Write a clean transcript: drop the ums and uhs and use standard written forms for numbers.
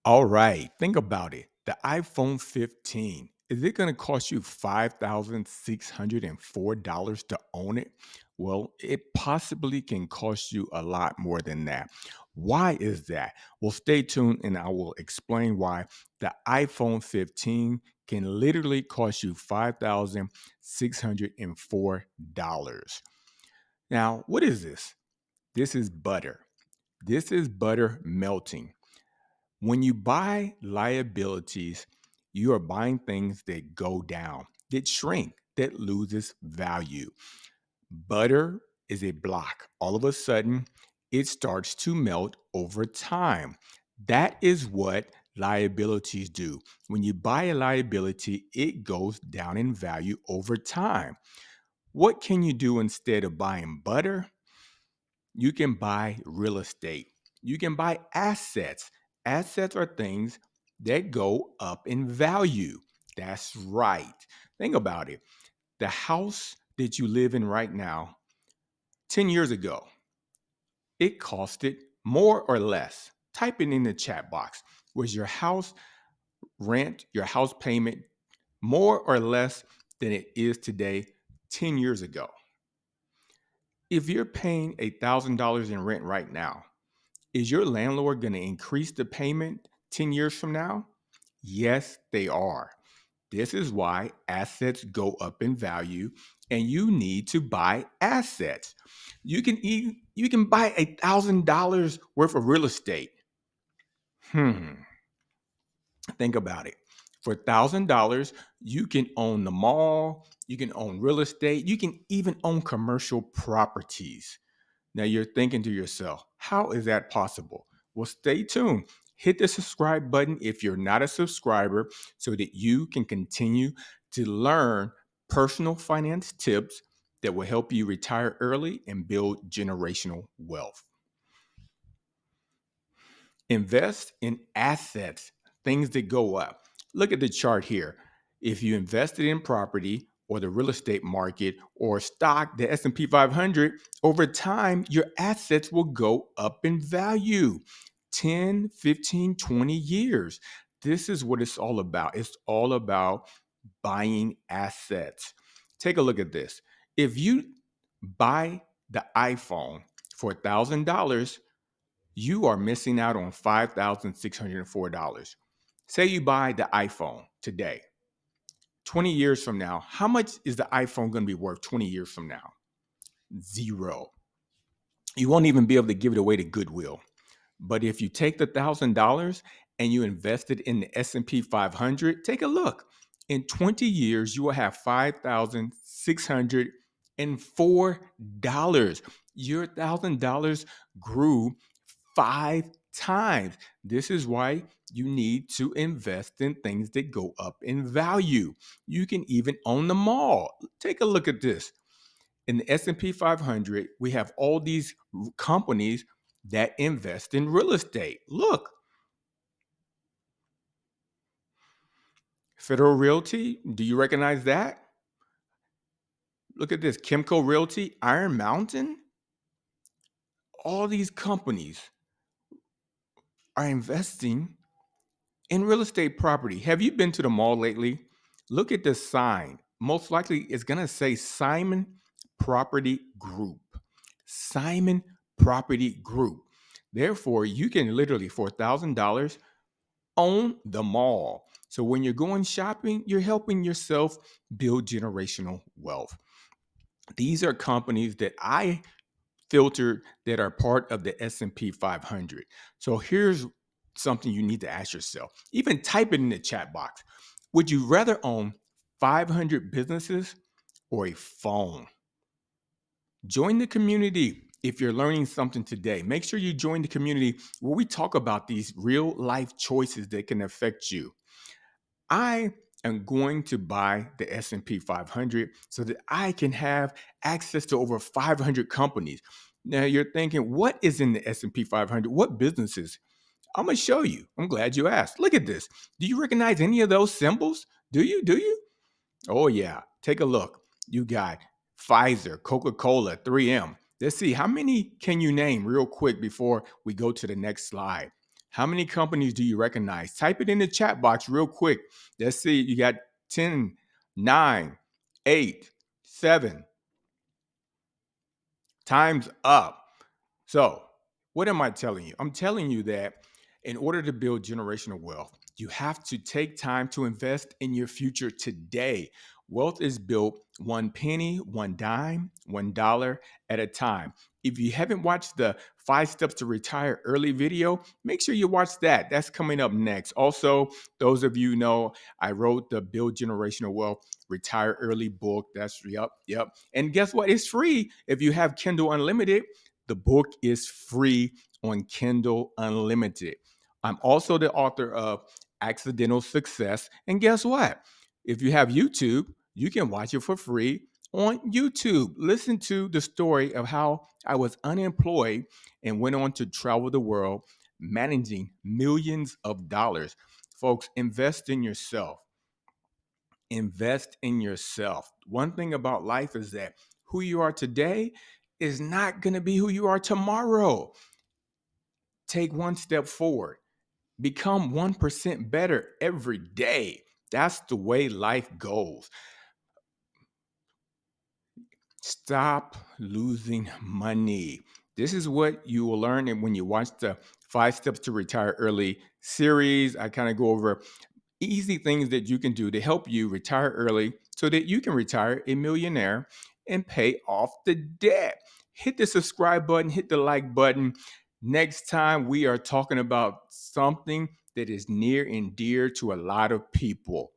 All right, think about it. The iPhone 15, is it going to cost you $5,604 to own it? Well, it possibly can cost you a lot more than that. Why is that? Well, stay tuned and I will explain why the iPhone 15 can literally cost you $5,604. Now, what is this? This is butter. This is butter melting. When you buy liabilities, you are buying things that go down, that shrink, that loses value. Butter is a block. All of a sudden, it starts to melt over time. That is what liabilities do. When you buy a liability, it goes down in value over time. What can you do instead of buying butter? You can buy real estate. You can buy assets. Assets are things that go up in value. That's right. Think about it. The house that you live in right now, 10 years ago, it costed more or less. Type it in the chat box. Was your house rent, your house payment more or less than it is today 10 years ago? If you're paying $1,000 in rent right now, is your landlord going to increase the payment 10 years from now? Yes, they are. This is why assets go up in value and you need to buy assets. You can buy $1,000 worth of real estate. Hmm. Think about it. For $1,000, you can own the mall, you can own real estate, you can even own commercial properties. Now you're thinking to yourself, how is that possible? Well, stay tuned. Hit the subscribe button if you're not a subscriber so that you can continue to learn personal finance tips that will help you retire early and build generational wealth. Invest in assets, things that go up. Look at the chart here. If you invested in property or the real estate market or stock, the S&P 500, over time, your assets will go up in value 10, 15, 20 years. This is what it's all about. It's all about buying assets. Take a look at this. If you buy the iPhone for $1,000, you are missing out on $5,604. Say you buy the iPhone today, 20 years from now, how much is the iPhone going to be worth 20 years from now? Zero. You won't even be able to give it away to Goodwill. But if you take the $1,000 and you invest it in the S&P 500, take a look. In 20 years, you will have $5,604. Your $1,000 grew 5 times. This is why you need to invest in things that go up in value. You can even own the mall. Take a look at this. In the S&P 500, we have all these companies that invest in real estate. Look, Federal Realty, do you recognize that? Look at this, Kimco Realty, Iron Mountain. All these companies are investing in real estate property. Have you been to the mall lately? Look at the sign. Most likely it's going to say Simon Property Group. Simon Property Group. Therefore, you can literally, for $1,000, own the mall. So when you're going shopping, you're helping yourself build generational wealth. These are companies that I filtered that are part of the S&P 500. So here's something you need to ask yourself. Even type it in the chat box. Would you rather own 500 businesses or a phone? Join the community if you're learning something today. Make sure you join the community where we talk about these real life choices that can affect you. I am going to buy the S&P 500 so that I can have access to over 500 companies. Now you're thinking, what is in the S&P 500? What businesses? I'm going to show you. I'm glad you asked. Look at this. Do you recognize any of those symbols? Do you? Do you? Oh yeah. Take a look. You got Pfizer, Coca-Cola, 3M. Let's see, how many can you name real quick before we go to the next slide? How many companies do you recognize? Type it in the chat box real quick. Let's see. You got 10, 9, 8, 7. Time's up. So, what am I telling you? I'm telling you that in order to build generational wealth, you have to take time to invest in your future today. Wealth is built one penny, one dime, $1 at a time. If you haven't watched the 5 Steps to Retire Early video, make sure you watch that. That's coming up next. Also, those of you know, I wrote the Build Generational Wealth Retire Early book. That's yep. And guess what? It's free if you have Kindle Unlimited. The book is free on Kindle Unlimited. I'm also the author of Accidental Success. And guess what? If you have YouTube, you can watch it for free on YouTube. Listen to the story of how I was unemployed and went on to travel the world managing millions of dollars. Folks, invest in yourself. Invest in yourself. One thing about life is that who you are today is not going to be who you are tomorrow. Take one step forward. Become 1% better every day. That's the way life goes. Stop losing money. This is what you will learn when you watch the 5 Steps to Retire Early series. I kind of go over easy things that you can do to help you retire early so that you can retire a millionaire and pay off the debt. Hit the subscribe button, hit the like button. Next time, we are talking about something that is near and dear to a lot of people.